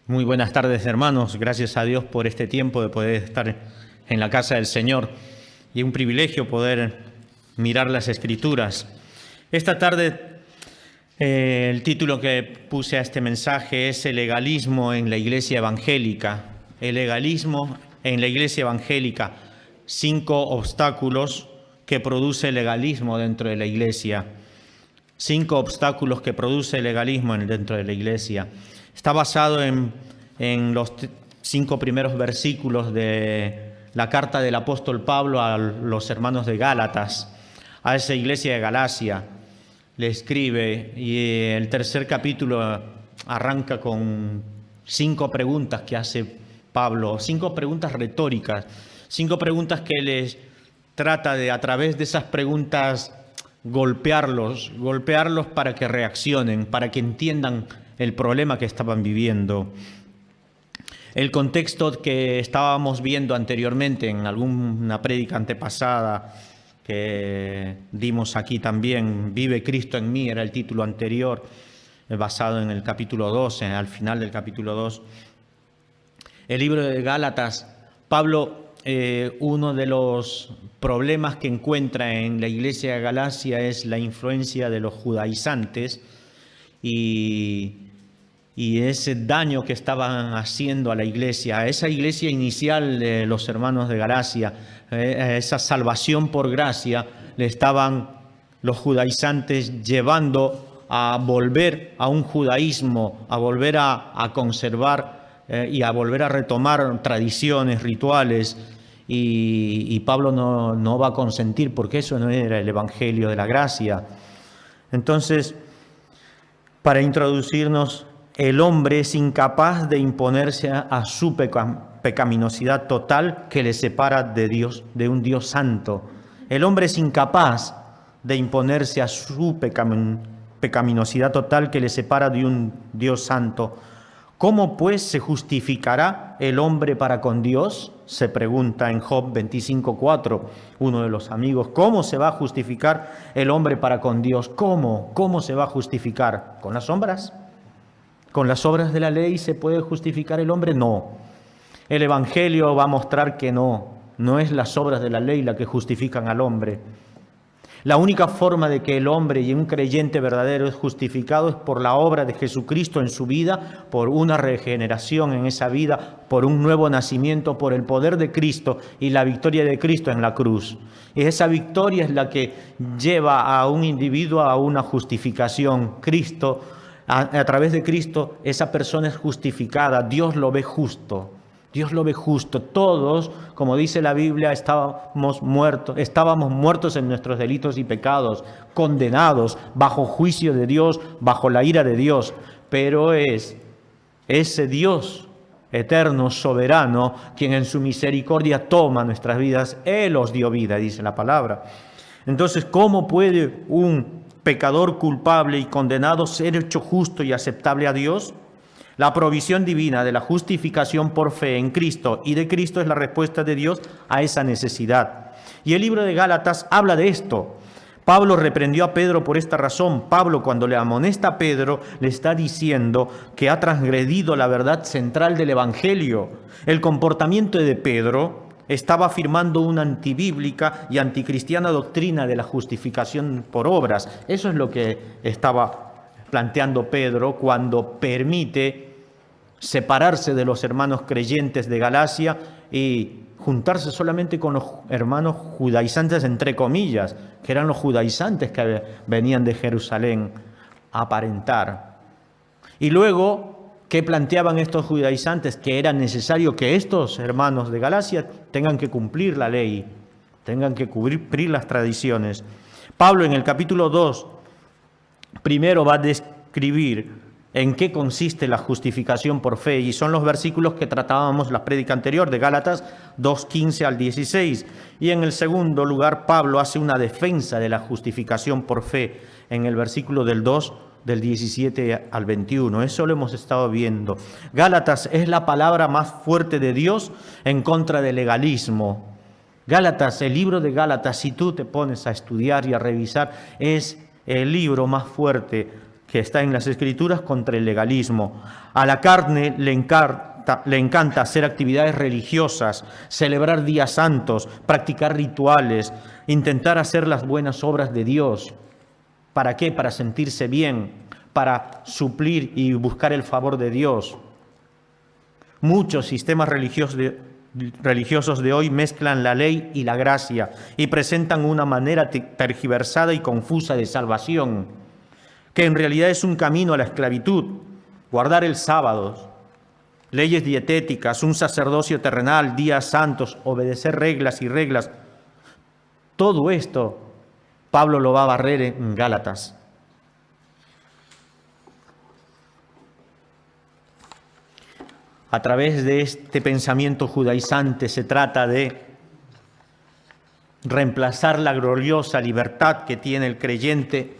Muy buenas tardes, hermanos. Gracias a Dios por este tiempo de poder estar en la casa del Señor y un privilegio poder mirar las Escrituras. Esta tarde el título que puse a este mensaje es El legalismo en la Iglesia evangélica. El legalismo en la Iglesia evangélica. 5 obstáculos que produce el legalismo dentro de la Iglesia. 5 obstáculos que produce el legalismo dentro de la Iglesia. Está basado en los 5 primeros versículos de la carta del apóstol Pablo a los hermanos de Gálatas, a esa iglesia de Galacia. Le escribe y el tercer capítulo arranca con 5 preguntas que hace Pablo, 5 preguntas retóricas, 5 preguntas que les trata de, a través de esas preguntas, golpearlos para que reaccionen, para que entiendan el problema que estaban viviendo. El contexto que estábamos viendo anteriormente en alguna prédica antepasada que dimos aquí también, Vive Cristo en mí, era el título anterior, basado en el capítulo 2, al final del capítulo 2. El libro de Gálatas, Pablo, uno de los problemas que encuentra en la iglesia de Galacia es la influencia de los judaizantes y ese daño que estaban haciendo a la iglesia, a esa iglesia inicial de los hermanos de Galacia, esa salvación por gracia, le estaban los judaizantes llevando a volver a un judaísmo, a volver a conservar y a volver a retomar tradiciones, rituales, y Pablo no va a consentir porque eso no era el evangelio de la gracia. Entonces, para introducirnos, el hombre es incapaz de imponerse a su pecaminosidad total que le separa de Dios, de un Dios santo. El hombre es incapaz de imponerse a su pecaminosidad total que le separa de un Dios santo. ¿Cómo pues se justificará el hombre para con Dios? Se pregunta en Job 25:4 uno de los amigos. ¿Cómo se va a justificar el hombre para con Dios? ¿Cómo? ¿Cómo se va a justificar? ¿Con las obras? ¿Con las obras de la ley se puede justificar el hombre? No. El Evangelio va a mostrar que no es las obras de la ley las que justifican al hombre. La única forma de que el hombre y un creyente verdadero es justificado es por la obra de Jesucristo en su vida, por una regeneración en esa vida, por un nuevo nacimiento, por el poder de Cristo y la victoria de Cristo en la cruz. Y esa victoria es la que lleva a un individuo a una justificación. Cristo, a través de Cristo, esa persona es justificada. Dios lo ve justo. Dios lo ve justo. Todos, como dice la Biblia, estábamos muertos en nuestros delitos y pecados, condenados, bajo juicio de Dios, bajo la ira de Dios. Pero es ese Dios eterno, soberano, quien en su misericordia toma nuestras vidas. Él os dio vida, dice la palabra. Entonces, ¿cómo puede un pecador culpable y condenado ser hecho justo y aceptable a Dios? La provisión divina de la justificación por fe en Cristo y de Cristo es la respuesta de Dios a esa necesidad. Y el libro de Gálatas habla de esto. Pablo reprendió a Pedro por esta razón. Pablo, cuando le amonesta a Pedro, le está diciendo que ha transgredido la verdad central del Evangelio. El comportamiento de Pedro estaba afirmando una antibíblica y anticristiana doctrina de la justificación por obras. Eso es lo que estaba planteando Pedro cuando permite separarse de los hermanos creyentes de Galacia y juntarse solamente con los hermanos judaizantes, entre comillas, que eran los judaizantes que venían de Jerusalén a aparentar. Y luego, ¿qué planteaban estos judaizantes? Que era necesario que estos hermanos de Galacia tengan que cumplir la ley, tengan que cumplir las tradiciones. Pablo en el capítulo 2 primero va a describir en qué consiste la justificación por fe, y son los versículos que tratábamos la prédica anterior de Gálatas 2:15 al 16. Y en el segundo lugar, Pablo hace una defensa de la justificación por fe en el versículo del 2, del 17 al 21. Eso lo hemos estado viendo. Gálatas es la palabra más fuerte de Dios en contra del legalismo. Gálatas, el libro de Gálatas, si tú te pones a estudiar y a revisar, es el libro más fuerte que está en las Escrituras contra el legalismo. A la carne le encanta hacer actividades religiosas, celebrar días santos, practicar rituales, intentar hacer las buenas obras de Dios. ¿Para qué? Para sentirse bien, para suplir y buscar el favor de Dios. Muchos sistemas religiosos de hoy mezclan la ley y la gracia y presentan una manera tergiversada y confusa de salvación, que en realidad es un camino a la esclavitud. Guardar el sábado, leyes dietéticas, un sacerdocio terrenal, días santos, obedecer reglas y reglas. Todo esto Pablo lo va a barrer en Gálatas. A través de este pensamiento judaizante se trata de reemplazar la gloriosa libertad que tiene el creyente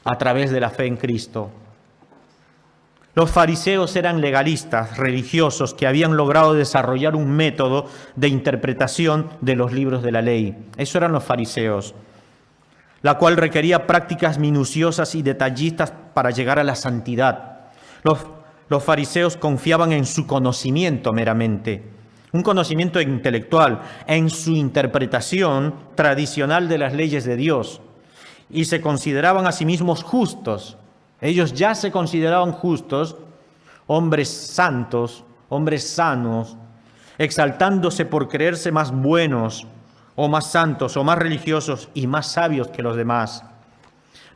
a través de la fe en Cristo. Los fariseos eran legalistas, religiosos, que habían logrado desarrollar un método de interpretación de los libros de la ley. Eso eran los fariseos, la cual requería prácticas minuciosas y detallistas para llegar a la santidad. Los fariseos confiaban en su conocimiento meramente, un conocimiento intelectual, en su interpretación tradicional de las leyes de Dios, y se consideraban a sí mismos justos. Ellos ya se consideraban justos, hombres santos, hombres sanos, exaltándose por creerse más buenos o más santos o más religiosos y más sabios que los demás.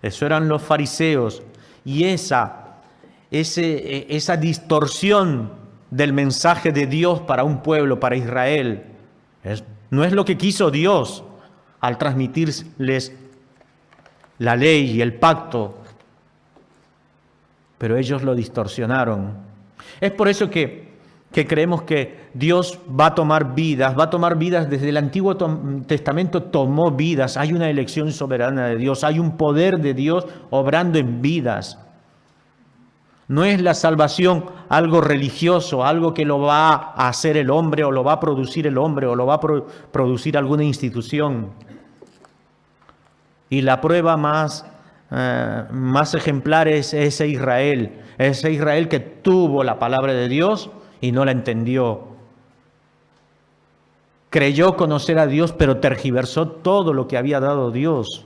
Eso eran los fariseos, y esa distorsión del mensaje de Dios para un pueblo, para Israel, no es lo que quiso Dios al transmitirles la ley y el pacto, pero ellos lo distorsionaron. Es por eso que creemos que Dios va a tomar vidas desde el Antiguo Testamento tomó vidas. Hay una elección soberana de Dios, hay un poder de Dios obrando en vidas. No es la salvación algo religioso, algo que lo va a hacer el hombre, o lo va a producir el hombre, o lo va a producir alguna institución. Y la prueba más ejemplar es ese Israel que tuvo la palabra de Dios y no la entendió. Creyó conocer a Dios, pero tergiversó todo lo que había dado Dios.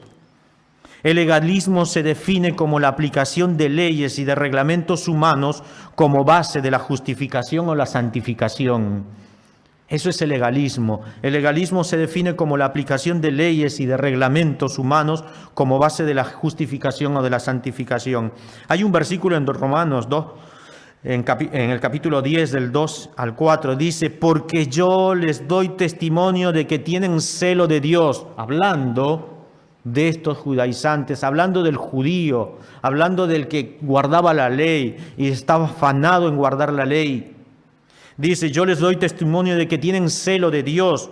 El legalismo se define como la aplicación de leyes y de reglamentos humanos como base de la justificación o la santificación. Eso es el legalismo. El legalismo se define como la aplicación de leyes y de reglamentos humanos como base de la justificación o de la santificación. Hay un versículo en Romanos 2, en el capítulo 10, del 2 al 4, dice: porque yo les doy testimonio de que tienen celo de Dios, hablando de estos judaizantes, hablando del judío, hablando del que guardaba la ley y estaba afanado en guardar la ley. Dice: yo les doy testimonio de que tienen celo de Dios,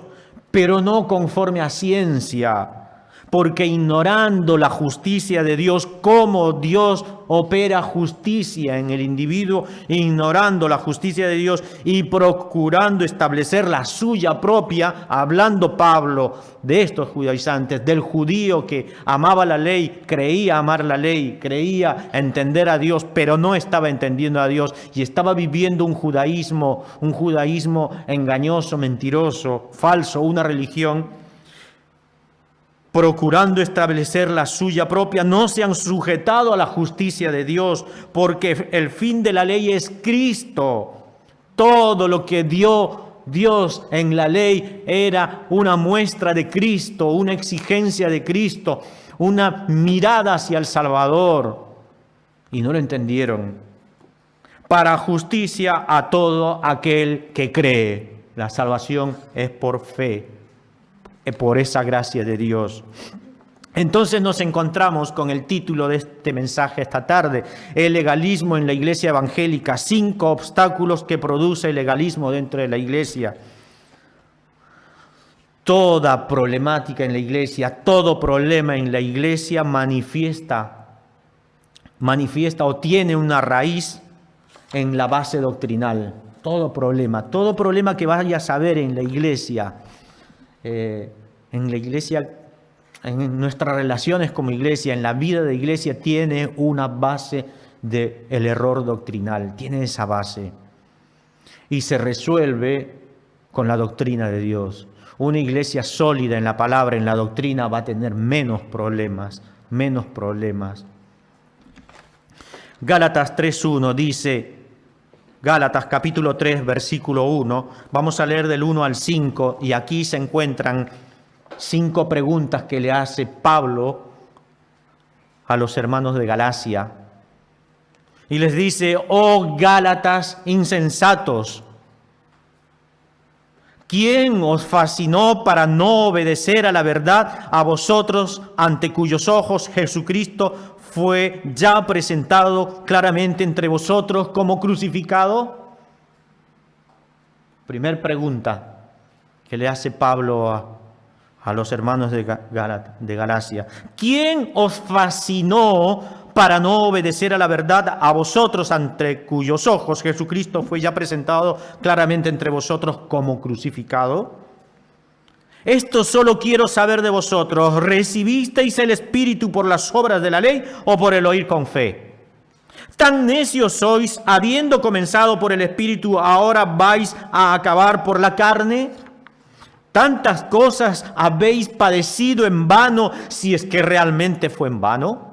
pero no conforme a ciencia, porque ignorando la justicia de Dios, cómo Dios opera justicia en el individuo, ignorando la justicia de Dios y procurando establecer la suya propia, hablando Pablo de estos judaizantes, del judío que amaba la ley, creía amar la ley, creía entender a Dios, pero no estaba entendiendo a Dios y estaba viviendo un judaísmo engañoso, mentiroso, falso, una religión. Procurando establecer la suya propia, no se han sujetado a la justicia de Dios, porque el fin de la ley es Cristo. Todo lo que dio Dios en la ley era una muestra de Cristo, una exigencia de Cristo, una mirada hacia el Salvador. Y no lo entendieron. Para justicia a todo aquel que cree. La salvación es por fe, por esa gracia de Dios. Entonces nos encontramos con el título de este mensaje esta tarde: el legalismo en la iglesia evangélica, 5 obstáculos que produce el legalismo dentro de la iglesia. Toda problemática en la iglesia, todo problema en la iglesia manifiesta o tiene una raíz en la base doctrinal. Todo problema que vayas a ver en la iglesia en nuestras relaciones como iglesia, en la vida de iglesia, tiene una base del error doctrinal, tiene esa base. Y se resuelve con la doctrina de Dios. Una iglesia sólida en la palabra, en la doctrina, va a tener menos problemas. Gálatas 3:1 dice, Gálatas capítulo 3, versículo 1, vamos a leer del 1 al 5, y aquí se encuentran 5 preguntas que le hace Pablo a los hermanos de Galacia. Y les dice, oh Gálatas insensatos, ¿quién os fascinó para no obedecer a la verdad, a vosotros ante cuyos ojos Jesucristo fue ya presentado claramente entre vosotros como crucificado? Primer pregunta que le hace Pablo a los hermanos de Galacia. ¿Quién os fascinó para no obedecer a la verdad, a vosotros ante cuyos ojos Jesucristo fue ya presentado claramente entre vosotros como crucificado? Esto solo quiero saber de vosotros, ¿recibisteis el Espíritu por las obras de la ley o por el oír con fe? Tan necios sois, habiendo comenzado por el Espíritu, ahora vais a acabar por la carne. Tantas cosas habéis padecido en vano, si es que realmente fue en vano.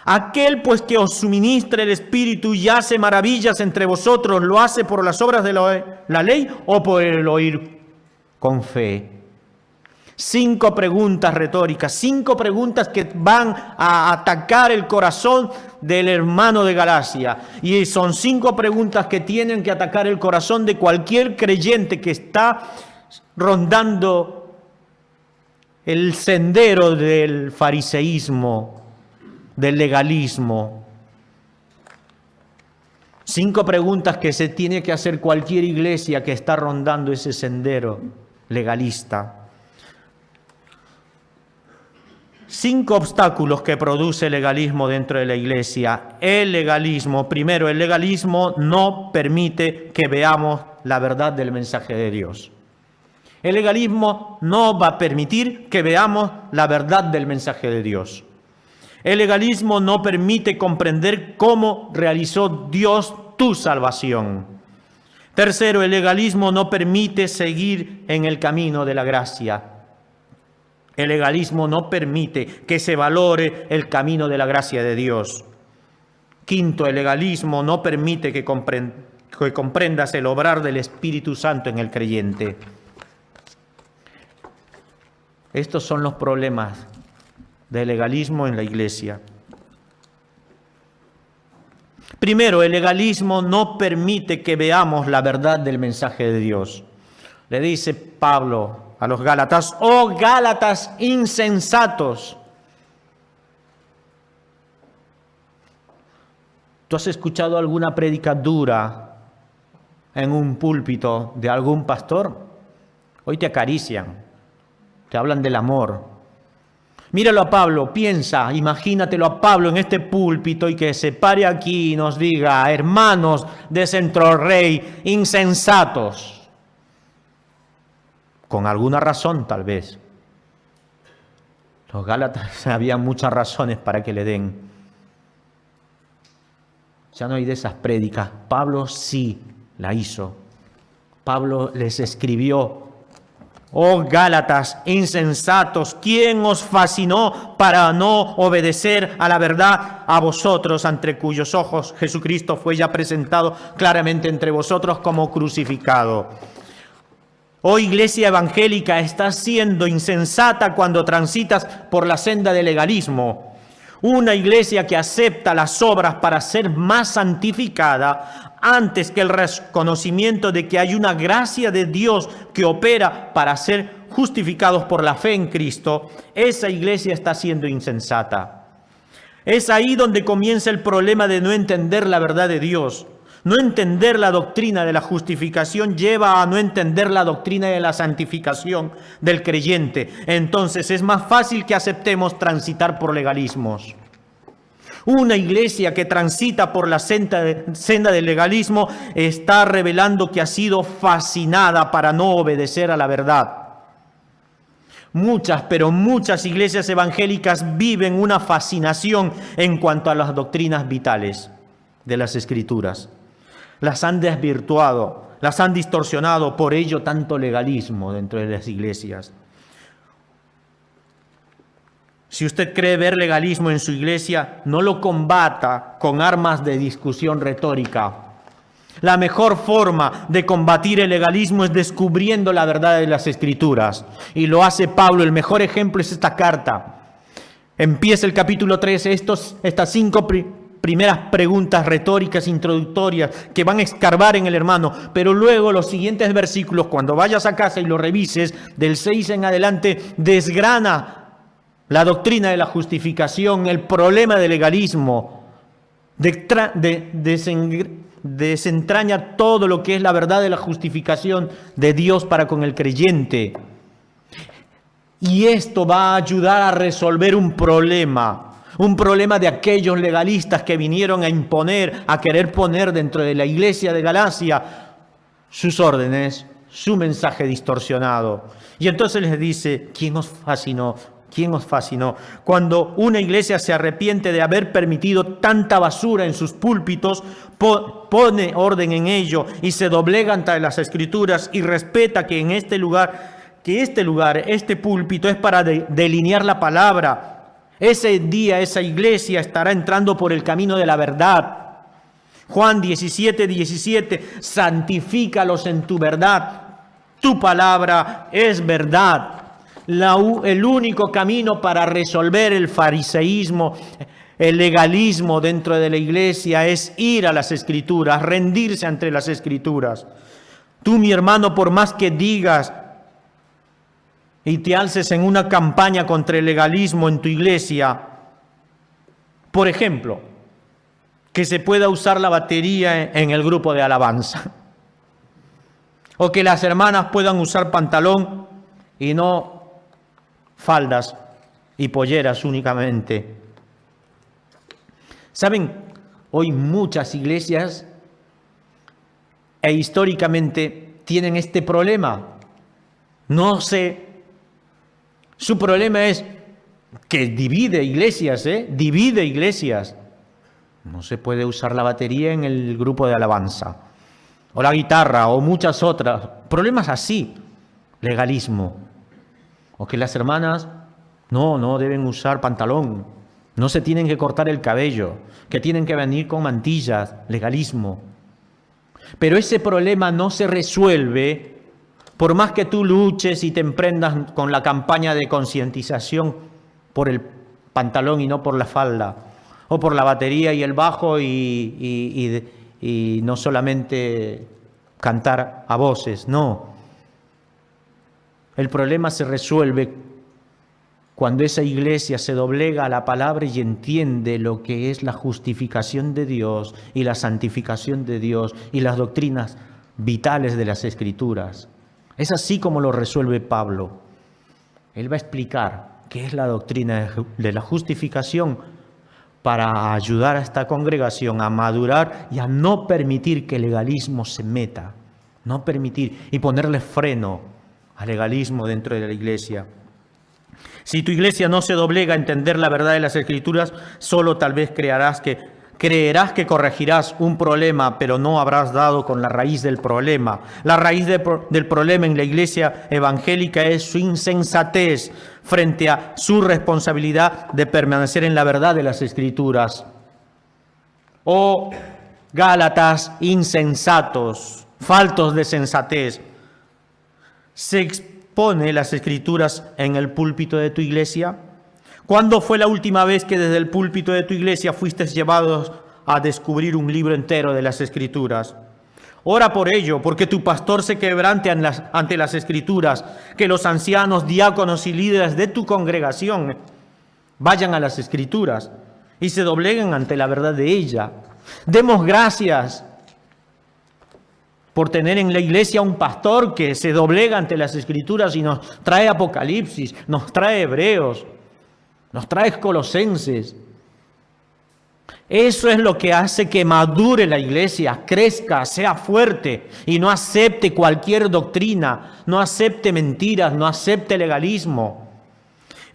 Aquel pues que os suministra el Espíritu y hace maravillas entre vosotros, ¿lo hace por las obras de la ley o por el oír con fe? 5 preguntas retóricas, 5 preguntas que van a atacar el corazón del hermano de Galacia. Y son 5 preguntas que tienen que atacar el corazón de cualquier creyente que está rondando el sendero del fariseísmo, del legalismo. 5 preguntas que se tiene que hacer cualquier iglesia que está rondando ese sendero legalista. 5 obstáculos que produce el legalismo dentro de la iglesia. El legalismo, primero, el legalismo no permite que veamos la verdad del mensaje de Dios. El legalismo no va a permitir que veamos la verdad del mensaje de Dios. El legalismo no permite comprender cómo realizó Dios tu salvación. Tercero, el legalismo no permite seguir en el camino de la gracia. El legalismo no permite que se valore el camino de la gracia de Dios. Quinto, el legalismo no permite que comprendas el obrar del Espíritu Santo en el creyente. Estos son los problemas del legalismo en la iglesia. Primero, el legalismo no permite que veamos la verdad del mensaje de Dios. Le dice Pablo a los Gálatas, oh Gálatas insensatos. ¿Tú has escuchado alguna prédica dura en un púlpito de algún pastor? Hoy te acarician, te hablan del amor. Míralo a Pablo, piensa, imagínatelo a Pablo en este púlpito y que se pare aquí y nos diga, hermanos de Centro Rey, insensatos. Con alguna razón, tal vez. Los Gálatas había muchas razones para que le den. Ya no hay de esas prédicas. Pablo sí la hizo. Pablo les escribió, oh Gálatas insensatos, ¿quién os fascinó para no obedecer a la verdad, a vosotros ante cuyos ojos Jesucristo fue ya presentado claramente entre vosotros como crucificado? Oh iglesia evangélica, estás siendo insensata cuando transitas por la senda del legalismo. Una iglesia que acepta las obras para ser más santificada antes que el reconocimiento de que hay una gracia de Dios que opera para ser justificados por la fe en Cristo, esa iglesia está siendo insensata. Es ahí donde comienza el problema de no entender la verdad de Dios. No entender la doctrina de la justificación lleva a no entender la doctrina de la santificación del creyente. Entonces es más fácil que aceptemos transitar por legalismos. Una iglesia que transita por la senda del legalismo está revelando que ha sido fascinada para no obedecer a la verdad. Muchas, pero muchas iglesias evangélicas viven una fascinación en cuanto a las doctrinas vitales de las Escrituras. Las han desvirtuado, las han distorsionado, por ello tanto legalismo dentro de las iglesias. Si usted cree ver legalismo en su iglesia, no lo combata con armas de discusión retórica. La mejor forma de combatir el legalismo es descubriendo la verdad de las Escrituras. Y lo hace Pablo. El mejor ejemplo es esta carta. Empieza el capítulo 13, estas 5 primeras preguntas retóricas introductorias que van a escarbar en el hermano. Pero luego los siguientes versículos, cuando vayas a casa y lo revises, del 6 en adelante, desgrana la doctrina de la justificación, el problema del legalismo, desentraña todo lo que es la verdad de la justificación de Dios para con el creyente. Y esto va a ayudar a resolver un problema de aquellos legalistas que vinieron a imponer, a querer poner dentro de la iglesia de Galacia sus órdenes, su mensaje distorsionado. Y entonces les dice, ¿quién os fascinó? ¿Quién os fascinó? Cuando una iglesia se arrepiente de haber permitido tanta basura en sus púlpitos, pone orden en ello y se doblega ante las Escrituras y respeta que en este púlpito es para delinear la palabra. Ese día, esa iglesia estará entrando por el camino de la verdad. Juan 17:17, santifícalos en tu verdad. Tu palabra es verdad. El único camino para resolver el fariseísmo, el legalismo dentro de la iglesia es ir a las Escrituras, rendirse ante las Escrituras. Tú, mi hermano, por más que digas y te alces en una campaña contra el legalismo en tu iglesia, por ejemplo, que se pueda usar la batería en el grupo de alabanza, o que las hermanas puedan usar pantalón y no faldas y polleras únicamente. ¿Saben? Hoy muchas iglesias históricamente tienen este problema. No sé. Su problema es que divide iglesias, divide iglesias. No se puede usar la batería en el grupo de alabanza, o la guitarra, o muchas otras. Problemas así. Legalismo. O que las hermanas no deben usar pantalón, no se tienen que cortar el cabello, que tienen que venir con mantillas, legalismo. Pero ese problema no se resuelve por más que tú luches y te emprendas con la campaña de concientización por el pantalón y no por la falda, o por la batería y el bajo y no solamente cantar a voces, no. El problema se resuelve cuando esa iglesia se doblega a la palabra y entiende lo que es la justificación de Dios y la santificación de Dios y las doctrinas vitales de las Escrituras. Es así como lo resuelve Pablo. Él va a explicar qué es la doctrina de la justificación para ayudar a esta congregación a madurar y a no permitir que el legalismo se meta, no permitir y ponerle freno al legalismo dentro de la iglesia. Si tu iglesia no se doblega a entender la verdad de las Escrituras, solo tal vez creerás que corregirás un problema, pero no habrás dado con la raíz del problema. La raíz del problema en la iglesia evangélica es su insensatez frente a su responsabilidad de permanecer en la verdad de las Escrituras. Oh, Gálatas insensatos, faltos de sensatez. ¿Se expone las Escrituras en el púlpito de tu iglesia? ¿Cuándo fue la última vez que desde el púlpito de tu iglesia fuiste llevados a descubrir un libro entero de las Escrituras? Ora por ello, porque tu pastor se quebrante ante las Escrituras, que los ancianos, diáconos y líderes de tu congregación vayan a las Escrituras y se dobleguen ante la verdad de ella. Demos gracias por tener en la iglesia un pastor que se doblega ante las Escrituras y nos trae Apocalipsis, nos trae Hebreos, nos trae Colosenses. Eso es lo que hace que madure la iglesia, crezca, sea fuerte y no acepte cualquier doctrina, no acepte mentiras, no acepte legalismo.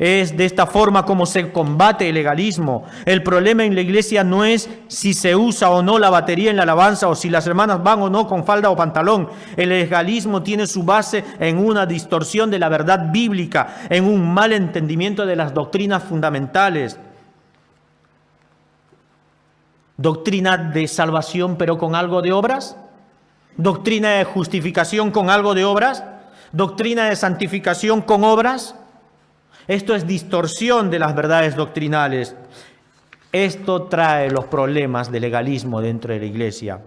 Es de esta forma como se combate el legalismo. El problema en la iglesia no es si se usa o no la batería en la alabanza o si las hermanas van o no con falda o pantalón. El legalismo tiene su base en una distorsión de la verdad bíblica, en un mal entendimiento de las doctrinas fundamentales. Doctrina de salvación pero con algo de obras. Doctrina de justificación con algo de obras. Doctrina de santificación con obras. Esto es distorsión de las verdades doctrinales. Esto trae los problemas de legalismo dentro de la iglesia.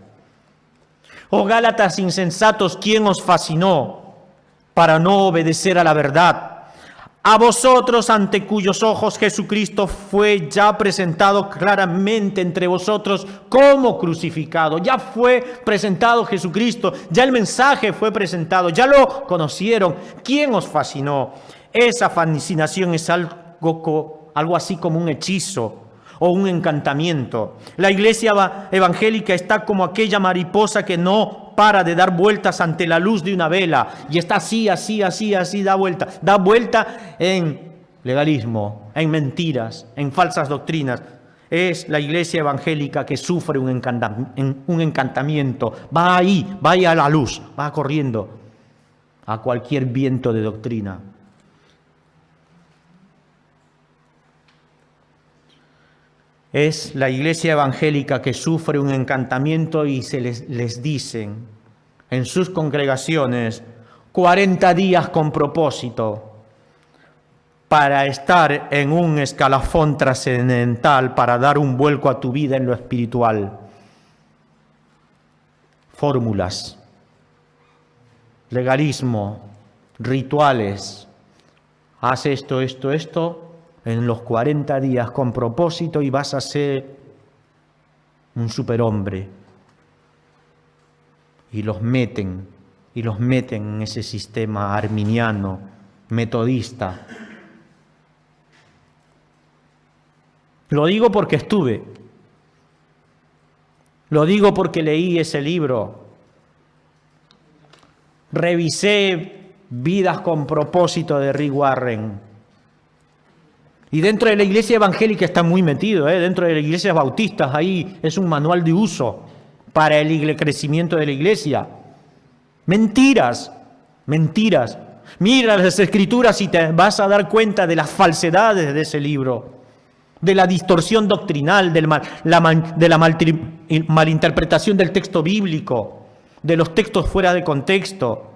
Oh Gálatas insensatos, ¿quién os fascinó para no obedecer a la verdad? A vosotros, ante cuyos ojos Jesucristo fue ya presentado claramente entre vosotros como crucificado. Ya fue presentado Jesucristo, ya el mensaje fue presentado, ya lo conocieron. ¿Quién os fascinó? Esa fascinación es algo así como un hechizo o un encantamiento. La iglesia evangélica está como aquella mariposa que no para de dar vueltas ante la luz de una vela y está así, da vuelta en legalismo, en mentiras, en falsas doctrinas. Es la iglesia evangélica que sufre un encantamiento, va ahí a la luz, va corriendo a cualquier viento de doctrina. Es la iglesia evangélica que sufre un encantamiento y se les dicen en sus congregaciones 40 días con propósito para estar en un escalafón trascendental, para dar un vuelco a tu vida en lo espiritual. Fórmulas, legalismo, rituales, haz esto, en los 40 días con propósito y vas a ser un superhombre. Y los meten en ese sistema arminiano, metodista. Lo digo porque estuve. Lo digo porque leí ese libro. Revisé Vidas con propósito de Rick Warren. Y dentro de la iglesia evangélica está muy metido, dentro de las iglesias bautistas, ahí es un manual de uso para el crecimiento de la iglesia. Mentiras. Mira las escrituras y te vas a dar cuenta de las falsedades de ese libro, de la distorsión doctrinal, de la malinterpretación del texto bíblico, de los textos fuera de contexto.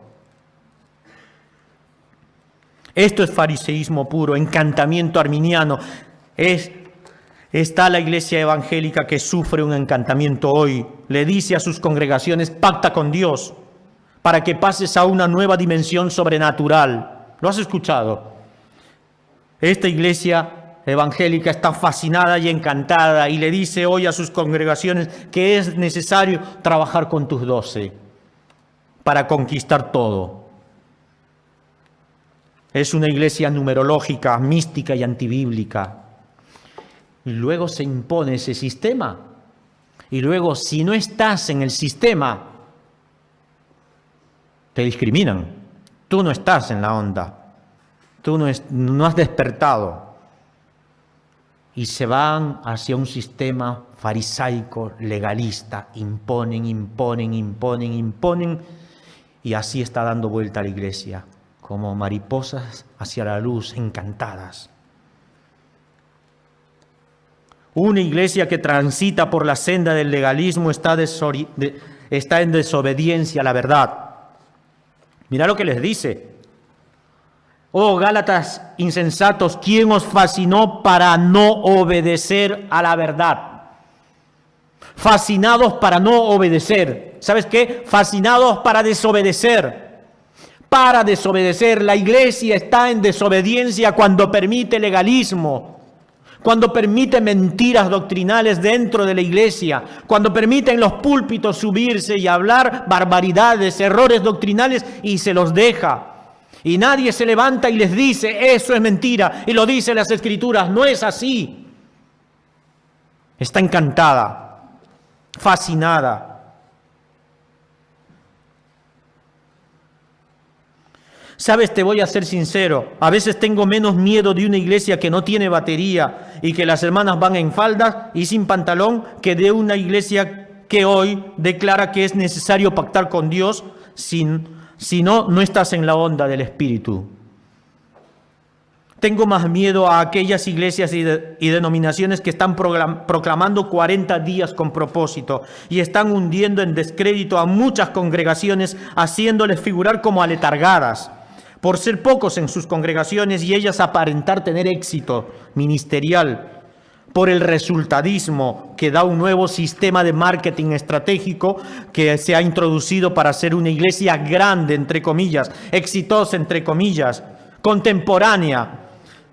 Esto es fariseísmo puro, encantamiento arminiano. Está la iglesia evangélica que sufre un encantamiento hoy. Le dice a sus congregaciones, pacta con Dios para que pases a una nueva dimensión sobrenatural. ¿Lo has escuchado? Esta iglesia evangélica está fascinada y encantada y le dice hoy a sus congregaciones que es necesario trabajar con tus 12 para conquistar todo. Es una iglesia numerológica, mística y antibíblica. Y luego se impone ese sistema. Y luego, si no estás en el sistema, te discriminan. Tú no estás en la onda. Tú no has despertado. Y se van hacia un sistema farisaico, legalista. Imponen. Y así está dando vuelta la iglesia, como mariposas hacia la luz, encantadas. Una iglesia que transita por la senda del legalismo está en desobediencia a la verdad. Mirá lo que les dice. Oh Gálatas insensatos, ¿quién os fascinó para no obedecer a la verdad? Fascinados para no obedecer. ¿Sabes qué? Fascinados para desobedecer. Para desobedecer. La iglesia está en desobediencia cuando permite legalismo, cuando permite mentiras doctrinales dentro de la iglesia, cuando permite en los púlpitos subirse y hablar barbaridades, errores doctrinales y se los deja. Y nadie se levanta y les dice, eso es mentira, y lo dicen las Escrituras, no es así. Está encantada, fascinada. Sabes, te voy a ser sincero, a veces tengo menos miedo de una iglesia que no tiene batería y que las hermanas van en faldas y sin pantalón que de una iglesia que hoy declara que es necesario pactar con Dios, si no, no estás en la onda del Espíritu. Tengo más miedo a aquellas iglesias y denominaciones que están proclamando 40 días con propósito y están hundiendo en descrédito a muchas congregaciones, haciéndoles figurar como aletargadas por ser pocos en sus congregaciones y ellas aparentar tener éxito ministerial, por el resultadismo que da un nuevo sistema de marketing estratégico que se ha introducido para ser una iglesia grande, entre comillas, exitosa, entre comillas, contemporánea,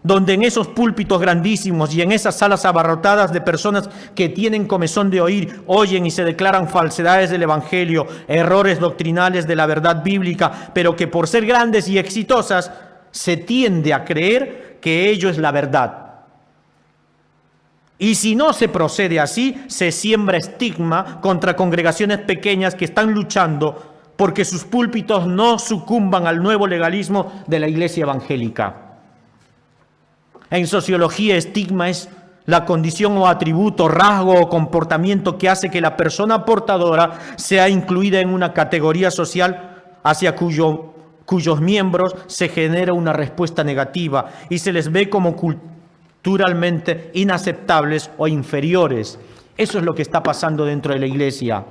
donde en esos púlpitos grandísimos y en esas salas abarrotadas de personas que tienen comezón de oír, oyen y se declaran falsedades del Evangelio, errores doctrinales de la verdad bíblica, pero que por ser grandes y exitosas se tiende a creer que ello es la verdad. Y si no se procede así, se siembra estigma contra congregaciones pequeñas que están luchando porque sus púlpitos no sucumban al nuevo legalismo de la iglesia evangélica. En sociología, estigma es la condición o atributo, rasgo o comportamiento que hace que la persona portadora sea incluida en una categoría social hacia cuyos miembros se genera una respuesta negativa y se les ve como culturalmente inaceptables o inferiores. Eso es lo que está pasando dentro de la iglesia.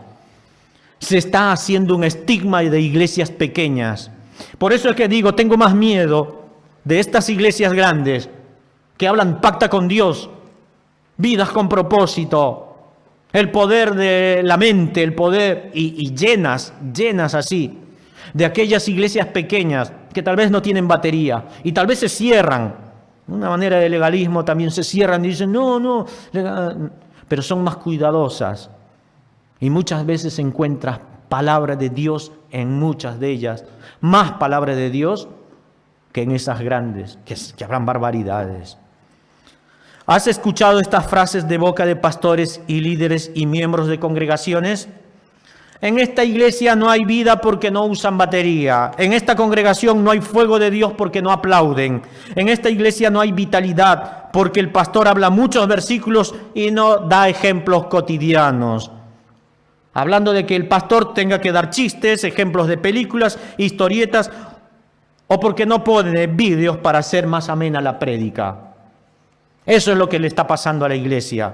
Se está haciendo un estigma de iglesias pequeñas. Por eso es que digo, tengo más miedo de estas iglesias grandes que hablan pacta con Dios, vidas con propósito, el poder de la mente, el poder y llenas así, de aquellas iglesias pequeñas que tal vez no tienen batería y tal vez se cierran. Una manera de legalismo también se cierran y dicen, no, pero son más cuidadosas. Y muchas veces encuentras palabra de Dios en muchas de ellas, más palabra de Dios que en esas grandes, que habrán barbaridades. ¿Has escuchado estas frases de boca de pastores y líderes y miembros de congregaciones? En esta iglesia no hay vida porque no usan batería. En esta congregación no hay fuego de Dios porque no aplauden. En esta iglesia no hay vitalidad porque el pastor habla muchos versículos y no da ejemplos cotidianos. Hablando de que el pastor tenga que dar chistes, ejemplos de películas, historietas, o porque no pone vídeos para hacer más amena la prédica. Eso es lo que le está pasando a la iglesia.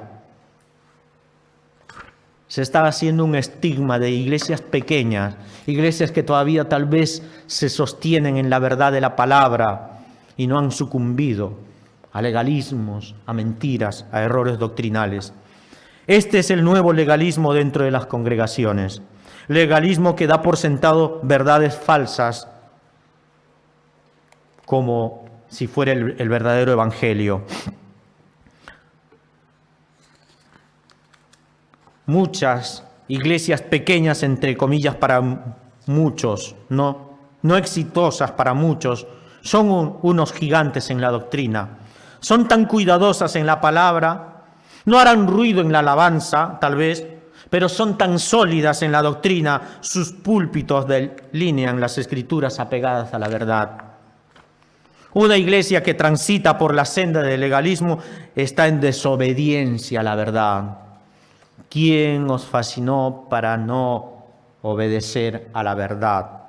Se está haciendo un estigma de iglesias pequeñas, iglesias que todavía tal vez se sostienen en la verdad de la palabra y no han sucumbido a legalismos, a mentiras, a errores doctrinales. Este es el nuevo legalismo dentro de las congregaciones. Legalismo que da por sentado verdades falsas como si fuera el verdadero evangelio. Muchas iglesias pequeñas, entre comillas, para muchos, no exitosas para muchos, son unos gigantes en la doctrina. Son tan cuidadosas en la palabra, no harán ruido en la alabanza, tal vez, pero son tan sólidas en la doctrina, sus púlpitos delinean las escrituras apegadas a la verdad. Una iglesia que transita por la senda del legalismo está en desobediencia a la verdad. ¿Quién os fascinó para no obedecer a la verdad?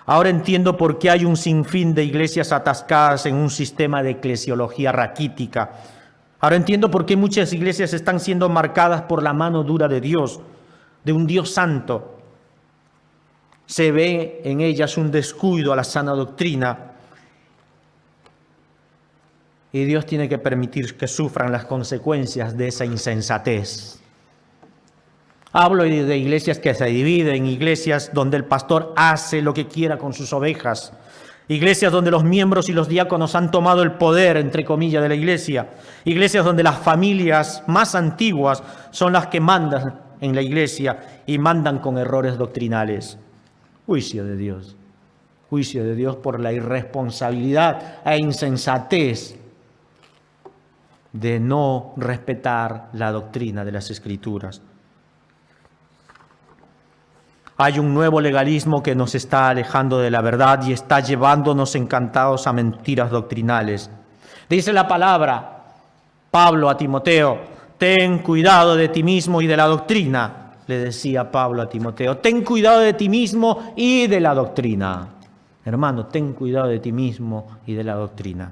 Ahora entiendo por qué hay un sinfín de iglesias atascadas en un sistema de eclesiología raquítica. Ahora entiendo por qué muchas iglesias están siendo marcadas por la mano dura de Dios, de un Dios santo. Se ve en ellas un descuido a la sana doctrina y Dios tiene que permitir que sufran las consecuencias de esa insensatez. Hablo de iglesias que se dividen, iglesias donde el pastor hace lo que quiera con sus ovejas, iglesias donde los miembros y los diáconos han tomado el poder, entre comillas, de la iglesia, iglesias donde las familias más antiguas son las que mandan en la iglesia y mandan con errores doctrinales. Juicio de Dios por la irresponsabilidad e insensatez de no respetar la doctrina de las Escrituras. Hay un nuevo legalismo que nos está alejando de la verdad y está llevándonos encantados a mentiras doctrinales. Dice la palabra, Pablo a Timoteo, ten cuidado de ti mismo y de la doctrina. Le decía Pablo a Timoteo, ten cuidado de ti mismo y de la doctrina. Hermano, ten cuidado de ti mismo y de la doctrina.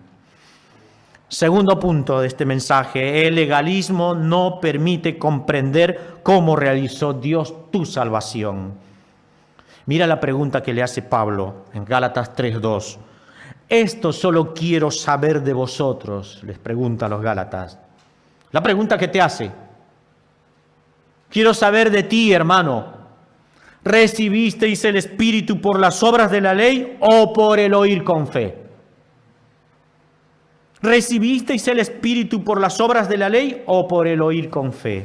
Segundo punto de este mensaje, el legalismo no permite comprender cómo realizó Dios tu salvación. Mira la pregunta que le hace Pablo en Gálatas 3:2. Esto solo quiero saber de vosotros, les pregunta a los Gálatas. La pregunta que te hace. Quiero saber de ti, hermano. ¿Recibisteis el Espíritu por las obras de la ley o por el oír con fe? ¿Recibisteis el Espíritu por las obras de la ley o por el oír con fe?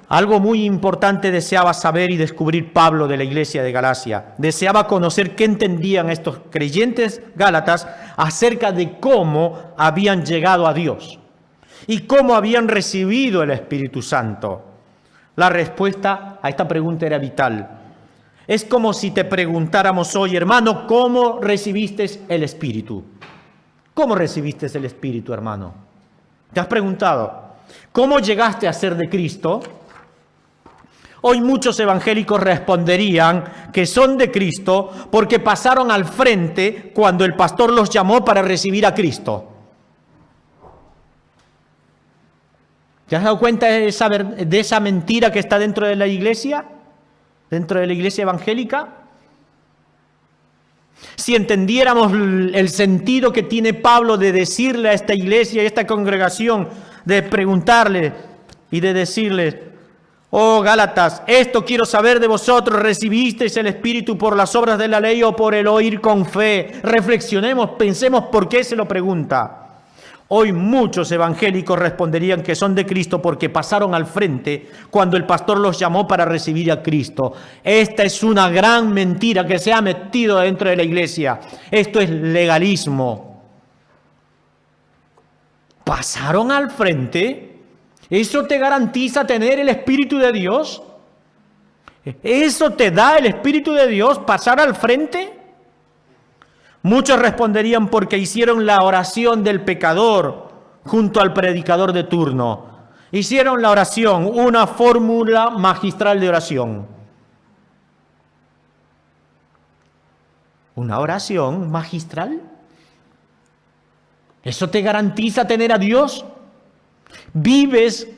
Algo muy importante deseaba saber y descubrir Pablo de la iglesia de Galacia. Deseaba conocer qué entendían estos creyentes gálatas acerca de cómo habían llegado a Dios y cómo habían recibido el Espíritu Santo. La respuesta a esta pregunta era vital. Es como si te preguntáramos hoy, hermano, ¿cómo recibiste el Espíritu? ¿Cómo recibiste el Espíritu, hermano? ¿Te has preguntado cómo llegaste a ser de Cristo? Hoy muchos evangélicos responderían que son de Cristo porque pasaron al frente cuando el pastor los llamó para recibir a Cristo. ¿Te has dado cuenta de esa mentira que está dentro de la iglesia? ¿Dentro de la iglesia evangélica? Si entendiéramos el sentido que tiene Pablo de decirle a esta iglesia y a esta congregación, de preguntarle y de decirles, oh Gálatas, esto quiero saber de vosotros, ¿recibisteis el Espíritu por las obras de la ley o por el oír con fe? Reflexionemos, pensemos por qué se lo pregunta. Hoy muchos evangélicos responderían que son de Cristo porque pasaron al frente cuando el pastor los llamó para recibir a Cristo. Esta es una gran mentira que se ha metido dentro de la iglesia. Esto es legalismo. ¿Pasaron al frente? ¿Eso te garantiza tener el Espíritu de Dios? ¿Eso te da el Espíritu de Dios, pasar al frente? Muchos responderían porque hicieron la oración del pecador junto al predicador de turno. Hicieron la oración, una fórmula magistral de oración. ¿Una oración magistral? ¿Eso te garantiza tener a Dios? ¿Vives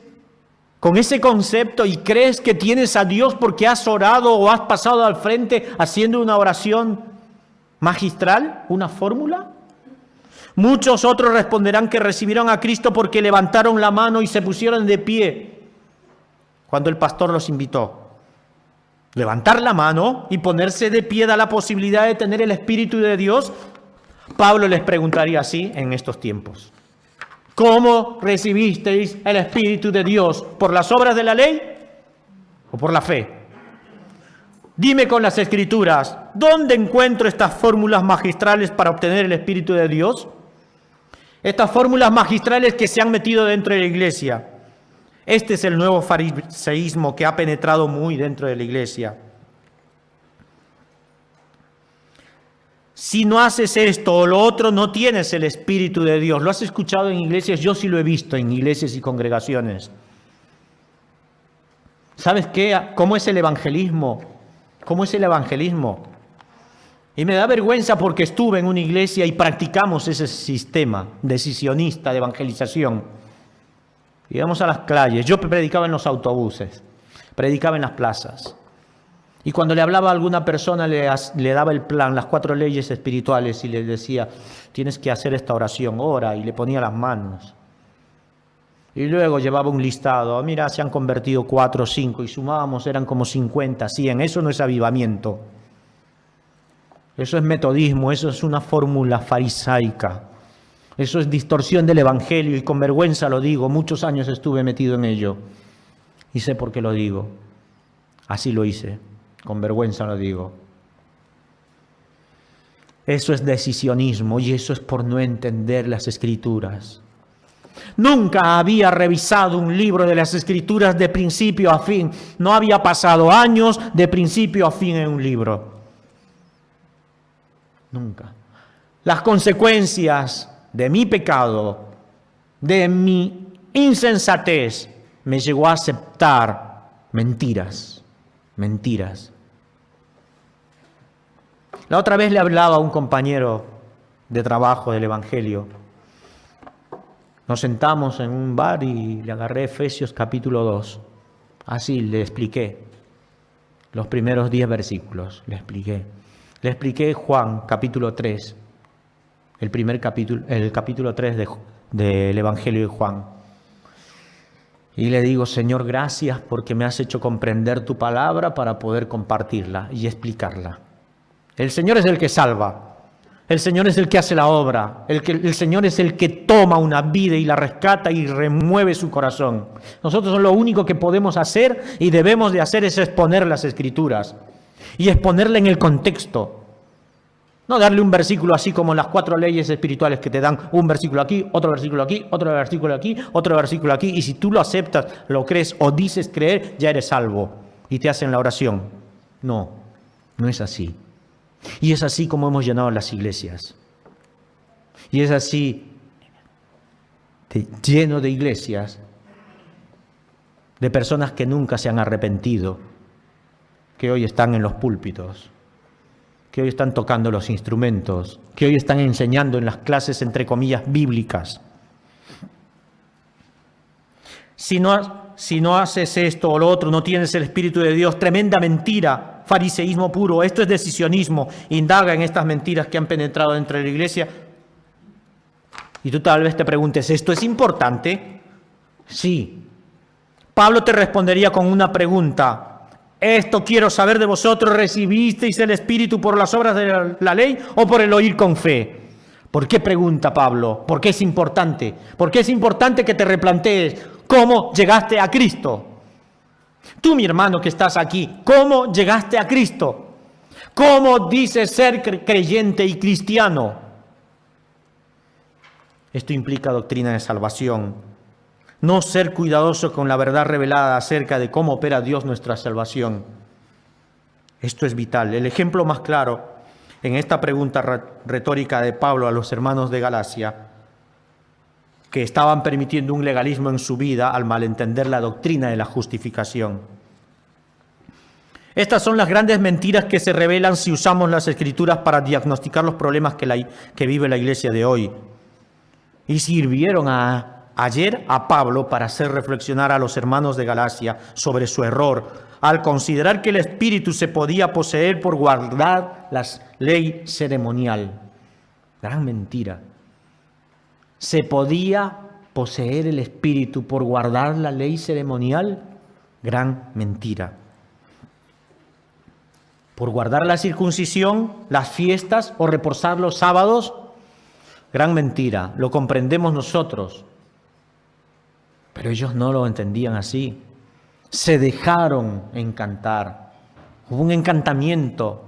con ese concepto y crees que tienes a Dios porque has orado o has pasado al frente haciendo una oración magistral, una fórmula? Muchos otros responderán que recibieron a Cristo porque levantaron la mano y se pusieron de pie cuando el pastor los invitó. Levantar la mano y ponerse de pie da la posibilidad de tener el Espíritu de Dios. Pablo les preguntaría así en estos tiempos. ¿Cómo recibisteis el Espíritu de Dios? ¿Por las obras de la ley o por la fe? Dime con las Escrituras, ¿dónde encuentro estas fórmulas magistrales para obtener el Espíritu de Dios? Estas fórmulas magistrales que se han metido dentro de la iglesia. Este es el nuevo fariseísmo que ha penetrado muy dentro de la iglesia. Si no haces esto o lo otro, no tienes el Espíritu de Dios. ¿Lo has escuchado en iglesias? Yo sí lo he visto en iglesias y congregaciones. ¿Sabes qué? ¿Cómo es el evangelismo? ¿Cómo es el evangelismo? Y me da vergüenza porque estuve en una iglesia y practicamos ese sistema decisionista de evangelización. Íbamos a las calles. Yo predicaba en los autobuses, predicaba en las plazas. Y cuando le hablaba a alguna persona le daba el plan, las 4 leyes espirituales y le decía, tienes que hacer esta oración, ora, y le ponía las manos. Y luego llevaba un listado, mira, se han convertido 4 o 5 y sumábamos, eran como 50, 100. Eso no es avivamiento. Eso es metodismo, eso es una fórmula farisaica. Eso es distorsión del evangelio y con vergüenza lo digo. Muchos años estuve metido en ello y sé por qué lo digo. Así lo hice, con vergüenza lo digo. Eso es decisionismo y eso es por no entender las Escrituras. Nunca había revisado un libro de las Escrituras de principio a fin. No había pasado años de principio a fin en un libro. Nunca. Las consecuencias de mi pecado, de mi insensatez, me llevó a aceptar mentiras. La otra vez le hablaba a un compañero de trabajo del Evangelio. Nos sentamos en un bar y le agarré Efesios capítulo 2. Así le expliqué los primeros 10 versículos. Le expliqué Juan capítulo 3, el capítulo 3 del Evangelio de Juan. Y le digo, Señor, gracias porque me has hecho comprender tu palabra para poder compartirla y explicarla. El Señor es el que salva. El Señor es el que hace la obra. El Señor es el que toma una vida y la rescata y remueve su corazón. Nosotros lo único que podemos hacer y debemos de hacer es exponer las Escrituras y exponerla en el contexto. No darle un versículo así como las 4 leyes espirituales que te dan un versículo aquí, otro versículo aquí, otro versículo aquí, otro versículo aquí. Y si tú lo aceptas, lo crees o dices creer, ya eres salvo y te hacen la oración. No, no es así. Y es así como hemos llenado las iglesias. Y es así, lleno de iglesias, de personas que nunca se han arrepentido, que hoy están en los púlpitos, que hoy están tocando los instrumentos, que hoy están enseñando en las clases, entre comillas, bíblicas. Si no haces esto o lo otro, no tienes el Espíritu de Dios. Tremenda mentira, fariseísmo puro. Esto es decisionismo. Indaga en estas mentiras que han penetrado dentro de la iglesia. Y tú tal vez te preguntes, ¿esto es importante? Sí. Pablo te respondería con una pregunta. Esto quiero saber de vosotros, ¿recibisteis el Espíritu por las obras de la ley o por el oír con fe? ¿Por qué pregunta Pablo? ¿Por qué es importante? ¿Por qué es importante que te replantees cómo llegaste a Cristo? Tú, mi hermano que estás aquí, ¿cómo llegaste a Cristo? ¿Cómo dices ser creyente y cristiano? Esto implica doctrina de salvación. No ser cuidadoso con la verdad revelada acerca de cómo opera Dios nuestra salvación. Esto es vital. El ejemplo más claro en esta pregunta retórica de Pablo a los hermanos de Galacia, que estaban permitiendo un legalismo en su vida al malentender la doctrina de la justificación. Estas son las grandes mentiras que se revelan si usamos las Escrituras para diagnosticar los problemas que vive la iglesia de hoy. Y sirvieron ayer a Pablo para hacer reflexionar a los hermanos de Galacia sobre su error, al considerar que el Espíritu se podía poseer por guardar la ley ceremonial. Gran mentira. ¿Se podía poseer el Espíritu por guardar la ley ceremonial? Gran mentira. ¿Por guardar la circuncisión, las fiestas o reposar los sábados? Gran mentira. Lo comprendemos nosotros. Pero ellos no lo entendían así. Se dejaron encantar. Hubo un encantamiento.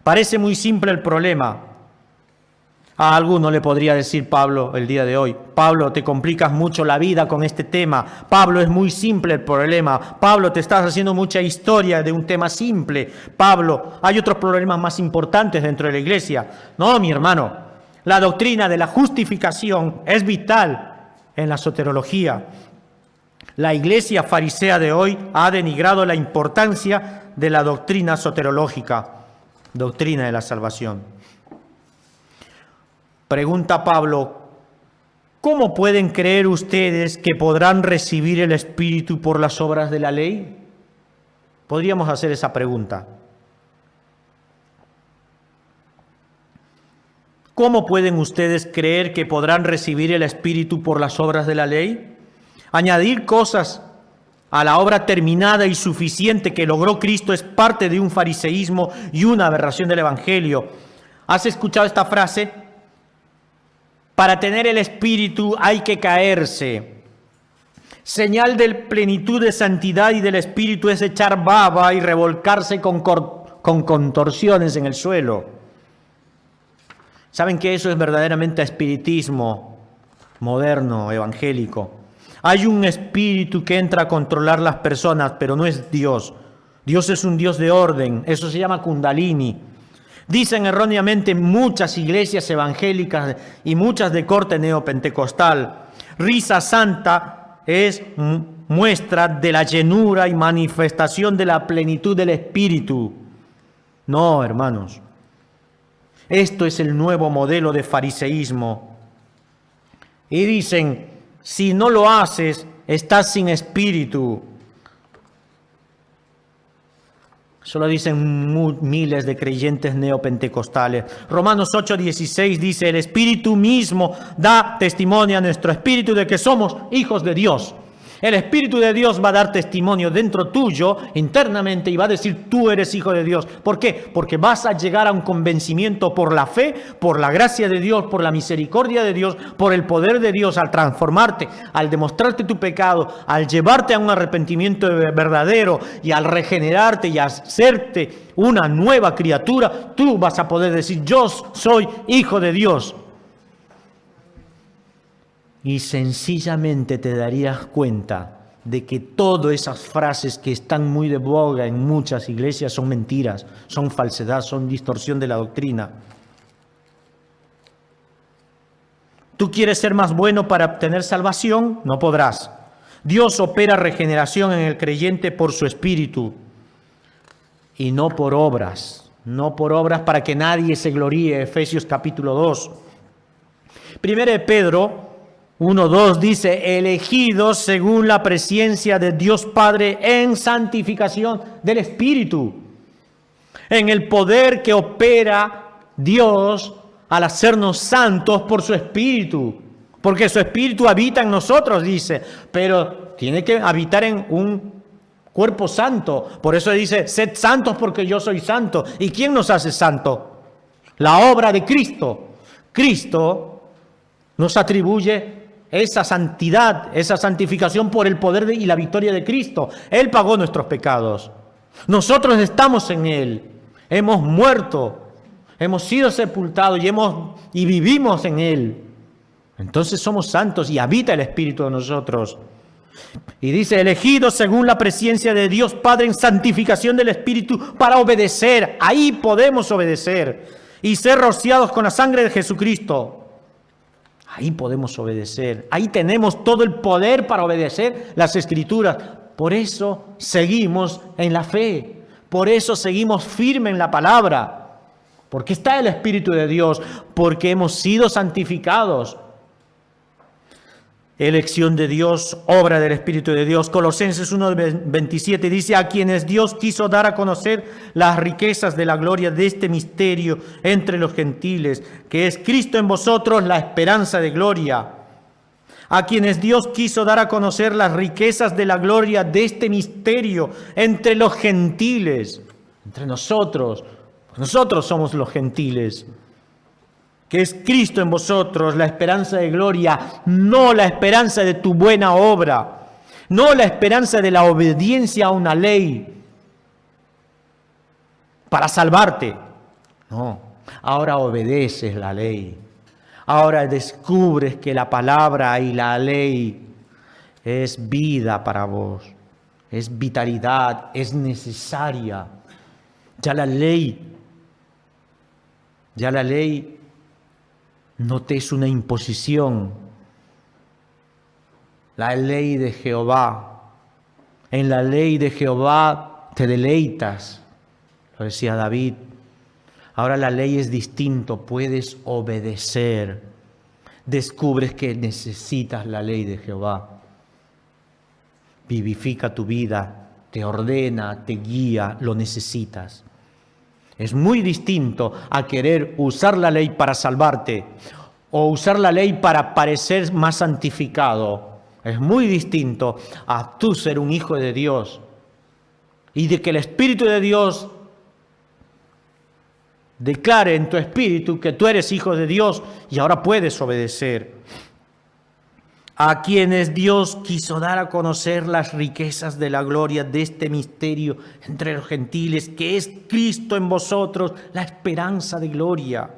Parece muy simple el problema. A alguno le podría decir Pablo el día de hoy, Pablo, te complicas mucho la vida con este tema. Pablo, es muy simple el problema. Pablo, te estás haciendo mucha historia de un tema simple. Pablo, hay otros problemas más importantes dentro de la iglesia. No, mi hermano, la doctrina de la justificación es vital en la soterología. La iglesia farisea de hoy ha denigrado la importancia de la doctrina soterológica, doctrina de la salvación. Pregunta Pablo, ¿cómo pueden creer ustedes que podrán recibir el Espíritu por las obras de la ley? Podríamos hacer esa pregunta. ¿Cómo pueden ustedes creer que podrán recibir el Espíritu por las obras de la ley? Añadir cosas a la obra terminada y suficiente que logró Cristo es parte de un fariseísmo y una aberración del Evangelio. ¿Has escuchado esta frase? Para tener el Espíritu hay que caerse. Señal de plenitud de santidad y del Espíritu es echar baba y revolcarse con contorsiones en el suelo. ¿Saben que eso es verdaderamente espiritismo? moderno, evangélico. Hay un espíritu que entra a controlar las personas, pero no es Dios. Dios es un Dios de orden, eso se llama Kundalini. Dicen erróneamente muchas iglesias evangélicas y muchas de corte neopentecostal. Risa santa es muestra de la llenura y manifestación de la plenitud del Espíritu. No, hermanos. Esto es el nuevo modelo de fariseísmo. Y dicen, si no lo haces, estás sin espíritu. Eso lo dicen miles de creyentes neopentecostales. Romanos 8:16 dice, el Espíritu mismo da testimonio a nuestro espíritu de que somos hijos de Dios. El Espíritu de Dios va a dar testimonio dentro tuyo, internamente, y va a decir, tú eres hijo de Dios. ¿Por qué? Porque vas a llegar a un convencimiento por la fe, por la gracia de Dios, por la misericordia de Dios, por el poder de Dios, al transformarte, al demostrarte tu pecado, al llevarte a un arrepentimiento verdadero y al regenerarte y hacerte una nueva criatura, tú vas a poder decir, yo soy hijo de Dios. Y sencillamente te darías cuenta de que todas esas frases que están muy de boga en muchas iglesias son mentiras, son falsedad, son distorsión de la doctrina. ¿Tú quieres ser más bueno para obtener salvación? No podrás. Dios opera regeneración en el creyente por su espíritu y no por obras. No por obras para que nadie se gloríe. Efesios capítulo 2. Primero de Pedro 1:2 dice, elegidos según la presencia de Dios Padre en santificación del Espíritu, en el poder que opera Dios al hacernos santos por su Espíritu, porque su Espíritu habita en nosotros, dice, pero tiene que habitar en un cuerpo santo. Por eso dice, sed santos porque yo soy santo. ¿Y quién nos hace santo? La obra de Cristo. Cristo nos atribuye esa santidad, esa santificación por el poder y la victoria de Cristo. Él pagó nuestros pecados. Nosotros estamos en Él. Hemos muerto. Hemos sido sepultados y vivimos en Él. Entonces somos santos y habita el Espíritu de nosotros. Y dice, elegidos según la presencia de Dios Padre en santificación del Espíritu para obedecer. Ahí podemos obedecer. Y ser rociados con la sangre de Jesucristo. Ahí podemos obedecer. Ahí tenemos todo el poder para obedecer las Escrituras. Por eso seguimos en la fe. Por eso seguimos firmes en la palabra. Porque está el Espíritu de Dios. Porque hemos sido santificados. Elección de Dios, obra del Espíritu de Dios. Colosenses 1:27 dice, a quienes Dios quiso dar a conocer las riquezas de la gloria de este misterio entre los gentiles, que es Cristo en vosotros, la esperanza de gloria. A quienes Dios quiso dar a conocer las riquezas de la gloria de este misterio entre los gentiles, entre nosotros. Nosotros somos los gentiles. Que es Cristo en vosotros, la esperanza de gloria, no la esperanza de tu buena obra, no la esperanza de la obediencia a una ley para salvarte. No, ahora obedeces la ley. Ahora descubres que la palabra y la ley es vida para vos, es vitalidad, es necesaria. Ya la ley no te es una imposición. La ley de Jehová. En la ley de Jehová te deleitas. Lo decía David. Ahora la ley es distinto. Puedes obedecer. Descubres que necesitas la ley de Jehová. Vivifica tu vida. Te ordena, te guía. Lo necesitas. Es muy distinto a querer usar la ley para salvarte o usar la ley para parecer más santificado. Es muy distinto a tú ser un hijo de Dios y de que el Espíritu de Dios declare en tu espíritu que tú eres hijo de Dios y ahora puedes obedecer. A quienes Dios quiso dar a conocer las riquezas de la gloria de este misterio entre los gentiles, que es Cristo en vosotros, la esperanza de gloria.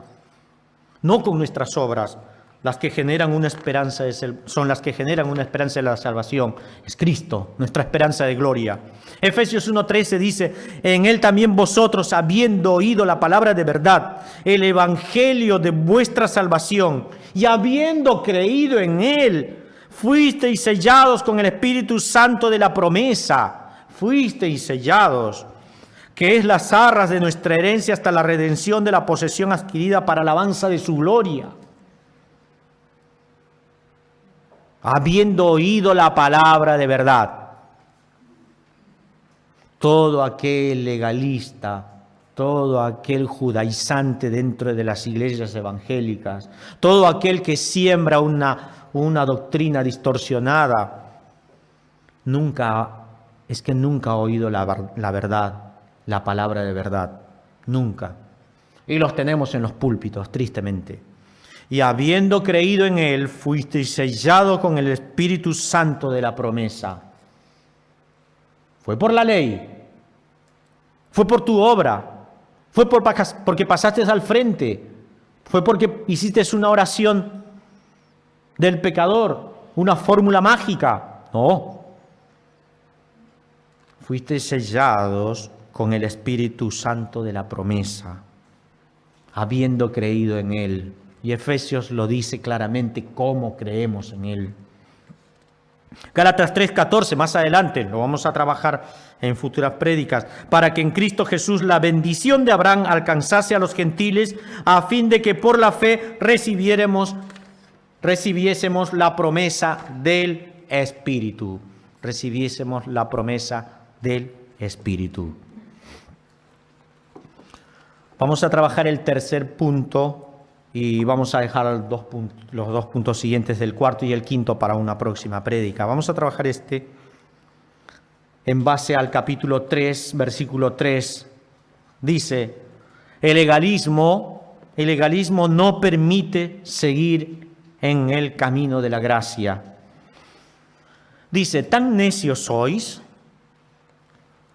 No con nuestras obras, las que generan una esperanza son las que generan una esperanza de la salvación. Es Cristo, nuestra esperanza de gloria. Efesios 1:13 dice: en Él también vosotros, habiendo oído la palabra de verdad, el evangelio de vuestra salvación, y habiendo creído en Él, fuisteis sellados con el Espíritu Santo de la promesa. Fuisteis sellados, que es las arras de nuestra herencia hasta la redención de la posesión adquirida para alabanza de su gloria. Habiendo oído la palabra de verdad. Todo aquel legalista, todo aquel judaizante dentro de las iglesias evangélicas, todo aquel que siembra una doctrina distorsionada, nunca ha oído la verdad, la palabra de verdad. Nunca. Y los tenemos en los púlpitos, tristemente. Y habiendo creído en Él, fuisteis sellados con el Espíritu Santo de la promesa. Fue por la ley, fue por tu obra, fue porque pasaste al frente, fue porque hiciste una oración del pecador, una fórmula mágica. No. Fuisteis sellados con el Espíritu Santo de la promesa, habiendo creído en Él. Y Efesios lo dice claramente cómo creemos en Él. Gálatas 3:14, más adelante, lo vamos a trabajar en futuras prédicas, para que en Cristo Jesús la bendición de Abraham alcanzase a los gentiles, a fin de que por la fe recibiésemos la promesa del Espíritu. Recibiésemos la promesa del Espíritu. Vamos a trabajar el tercer punto y vamos a dejar los dos puntos siguientes del cuarto y el quinto para una próxima prédica. Vamos a trabajar en base al capítulo 3, versículo 3. Dice: el legalismo no permite seguir en el camino de la gracia. Dice: ¿tan necios sois?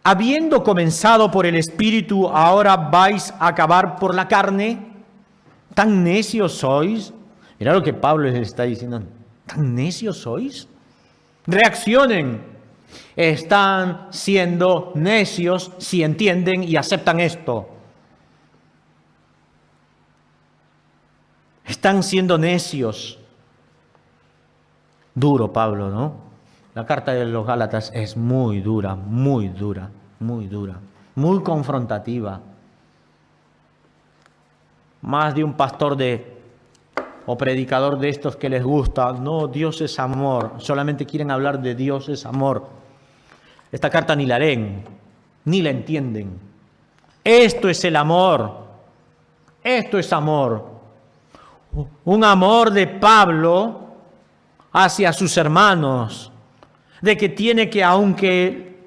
Habiendo comenzado por el Espíritu, ¿ahora vais a acabar por la carne? ¿Tan necios sois? Mira lo que Pablo les está diciendo. ¿Tan necios sois? Reaccionen. Están siendo necios si entienden y aceptan esto. Están siendo necios. Duro Pablo, ¿no? La carta de los Gálatas es muy dura, muy dura, muy dura, muy confrontativa. Más de un pastor o predicador de estos que les gusta: no, Dios es amor, solamente quieren hablar de Dios es amor. Esta carta ni la leen, ni la entienden. Esto es el amor, esto es amor. Un amor de Pablo hacia sus hermanos, de que tiene que, aunque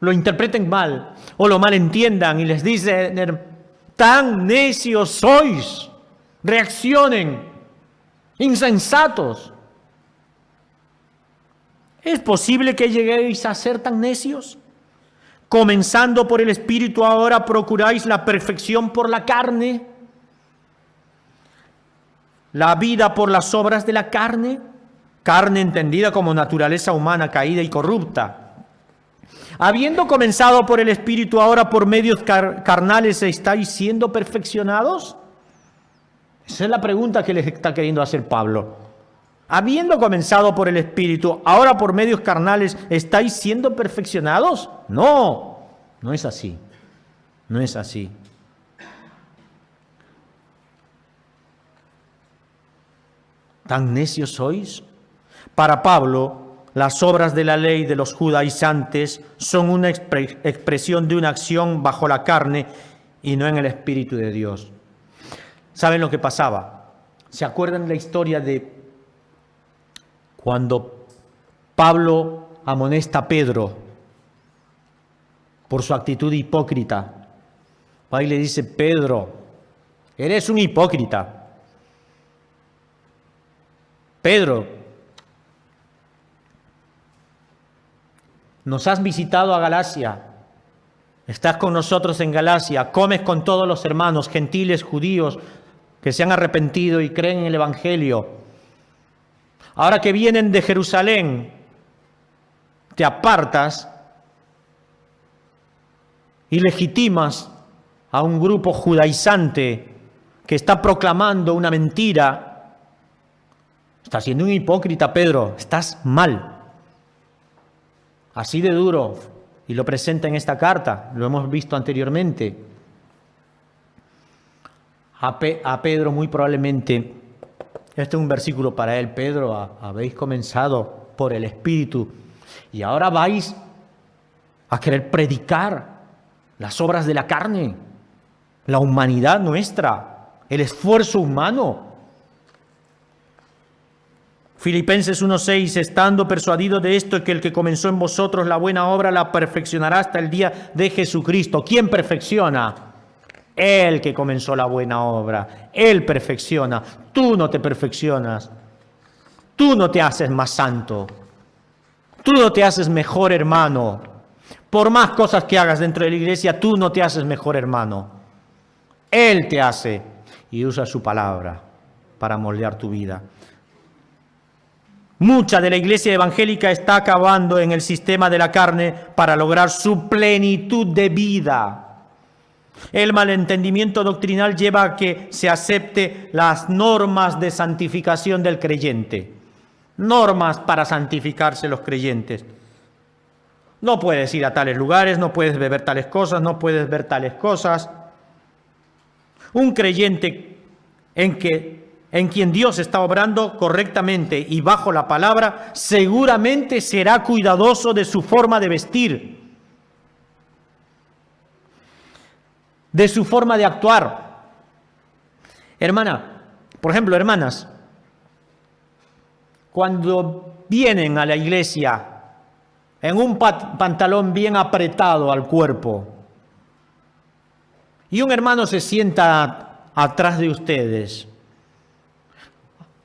lo interpreten mal o lo malentiendan, y les dice: tan necios sois, reaccionen, insensatos. ¿Es posible que lleguéis a ser tan necios? Comenzando por el Espíritu, ahora procuráis la perfección por la carne, la vida por las obras de la carne, carne entendida como naturaleza humana caída y corrupta. Habiendo comenzado por el Espíritu, ahora por medios carnales estáis siendo perfeccionados. Esa es la pregunta que les está queriendo hacer Pablo. Habiendo comenzado por el Espíritu, ahora por medios carnales estáis siendo perfeccionados. No, no es así. No es así. ¿Tan necios sois? Para Pablo, las obras de la ley de los judaizantes son una expresión de una acción bajo la carne y no en el Espíritu de Dios. ¿Saben lo que pasaba? ¿Se acuerdan la historia de cuando Pablo amonesta a Pedro por su actitud hipócrita? Ahí le dice: Pedro, eres un hipócrita. Pedro, nos has visitado a Galacia, estás con nosotros en Galacia, comes con todos los hermanos, gentiles, judíos, que se han arrepentido y creen en el Evangelio. Ahora que vienen de Jerusalén, te apartas y legitimas a un grupo judaizante que está proclamando una mentira. Estás siendo un hipócrita, Pedro. Estás mal. Así de duro. Y lo presenta en esta carta. Lo hemos visto anteriormente. A Pedro muy probablemente, este es un versículo para él. Pedro, habéis comenzado por el Espíritu y ahora vais a querer predicar las obras de la carne, la humanidad nuestra, el esfuerzo humano. Filipenses 1:6, estando persuadido de esto, que el que comenzó en vosotros la buena obra la perfeccionará hasta el día de Jesucristo. ¿Quién perfecciona? Él que comenzó la buena obra. Él perfecciona. Tú no te perfeccionas. Tú no te haces más santo. Tú no te haces mejor hermano. Por más cosas que hagas dentro de la iglesia, tú no te haces mejor hermano. Él te hace y usa su palabra para moldear tu vida. Mucha de la iglesia evangélica está acabando en el sistema de la carne para lograr su plenitud de vida. El malentendimiento doctrinal lleva a que se acepte las normas de santificación del creyente. Normas para santificarse los creyentes. No puedes ir a tales lugares, no puedes beber tales cosas, no puedes ver tales cosas. Un creyente en quien Dios está obrando correctamente y bajo la palabra, seguramente será cuidadoso de su forma de vestir, de su forma de actuar. Hermana, por ejemplo, hermanas, cuando vienen a la iglesia en un pantalón bien apretado al cuerpo y un hermano se sienta atrás de ustedes,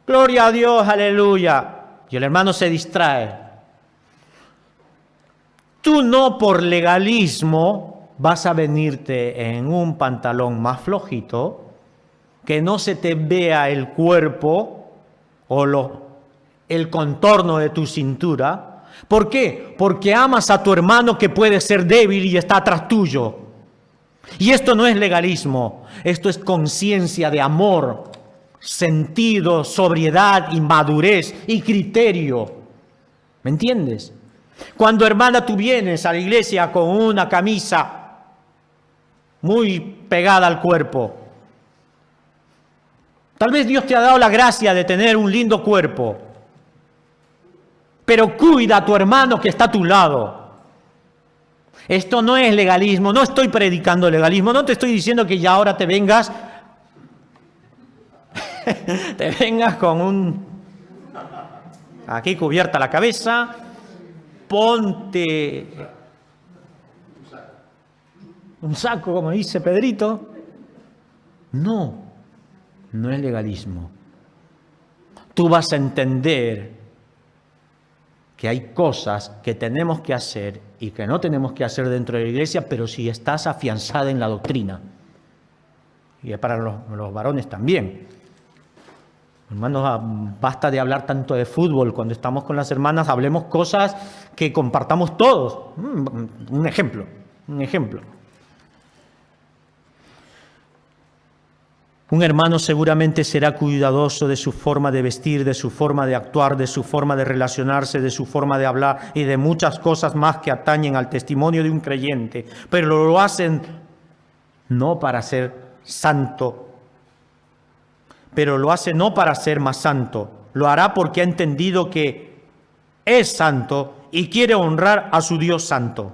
gloria a Dios, aleluya, y el hermano se distrae, tú no por legalismo vas a venirte en un pantalón más flojito, que no se te vea el cuerpo o el contorno de tu cintura. ¿Por qué? Porque amas a tu hermano que puede ser débil y está atrás tuyo. Y esto no es legalismo, esto es conciencia de amor, sentido, sobriedad y madurez y criterio. ¿Me entiendes? Cuando, hermana, tú vienes a la iglesia con una camisa muy pegada al cuerpo, tal vez Dios te ha dado la gracia de tener un lindo cuerpo, pero cuida a tu hermano que está a tu lado. Esto no es legalismo, no estoy predicando legalismo, no te estoy diciendo que ya ahora te vengas con aquí cubierta la cabeza, ponte un saco, como dice Pedrito. No es legalismo. Tú vas a entender que hay cosas que tenemos que hacer y que no tenemos que hacer dentro de la iglesia, pero si estás afianzada en la doctrina. Y es para los varones también. Hermanos, basta de hablar tanto de fútbol. Cuando estamos con las hermanas, hablemos cosas que compartamos todos. Un ejemplo. Un hermano seguramente será cuidadoso de su forma de vestir, de su forma de actuar, de su forma de relacionarse, de su forma de hablar y de muchas cosas más que atañen al testimonio de un creyente. Pero lo hacen no para ser santo, pero lo hace no para ser más santo. Lo hará porque ha entendido que es santo y quiere honrar a su Dios santo.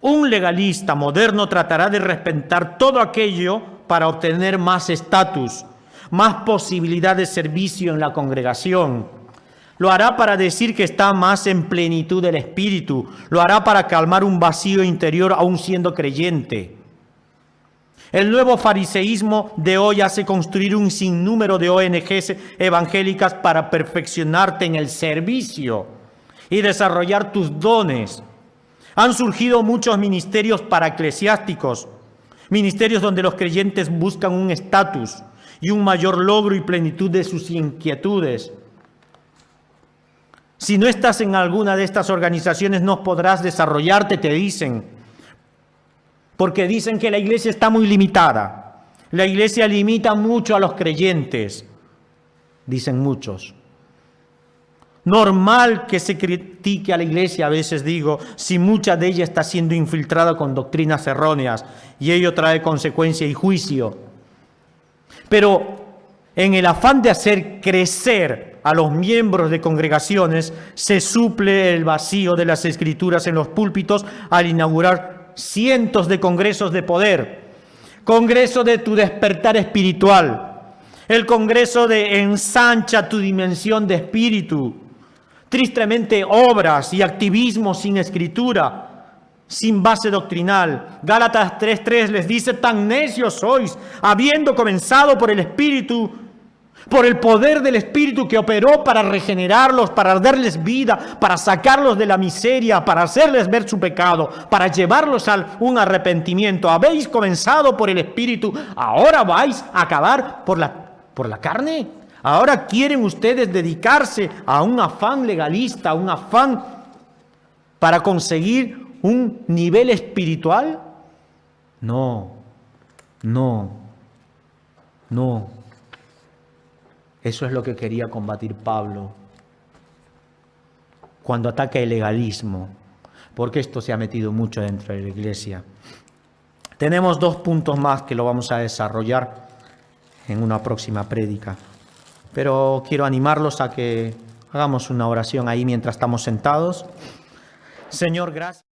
Un legalista moderno tratará de respetar todo aquello para obtener más estatus, más posibilidad de servicio en la congregación. Lo hará para decir que está más en plenitud del Espíritu. Lo hará para calmar un vacío interior aún siendo creyente. El nuevo fariseísmo de hoy hace construir un sinnúmero de ONGs evangélicas para perfeccionarte en el servicio y desarrollar tus dones. Han surgido muchos ministerios paraeclesiásticos, ministerios donde los creyentes buscan un estatus y un mayor logro y plenitud de sus inquietudes. Si no estás en alguna de estas organizaciones no podrás desarrollarte, te dicen. Porque dicen que la iglesia está muy limitada. La iglesia limita mucho a los creyentes, dicen muchos. Normal que se critique a la iglesia, a veces digo, si mucha de ella está siendo infiltrada con doctrinas erróneas y ello trae consecuencia y juicio. Pero en el afán de hacer crecer a los miembros de congregaciones, se suple el vacío de las Escrituras en los púlpitos al inaugurar cientos de congresos de poder. Congreso de tu despertar espiritual, el congreso de ensancha tu dimensión de espíritu. Tristemente, obras y activismo sin escritura, sin base doctrinal. Gálatas 3:3 les dice: tan necios sois, habiendo comenzado por el Espíritu, por el poder del Espíritu que operó para regenerarlos, para darles vida, para sacarlos de la miseria, para hacerles ver su pecado, para llevarlos a un arrepentimiento. Habéis comenzado por el Espíritu, ahora vais a acabar por la carne. Ahora quieren ustedes dedicarse a un afán legalista, a un afán para conseguir un nivel espiritual. No. Eso es lo que quería combatir Pablo cuando ataca el legalismo, porque esto se ha metido mucho dentro de la iglesia. Tenemos 2 puntos más que lo vamos a desarrollar en una próxima prédica. Pero quiero animarlos a que hagamos una oración ahí mientras estamos sentados. Señor, gracias.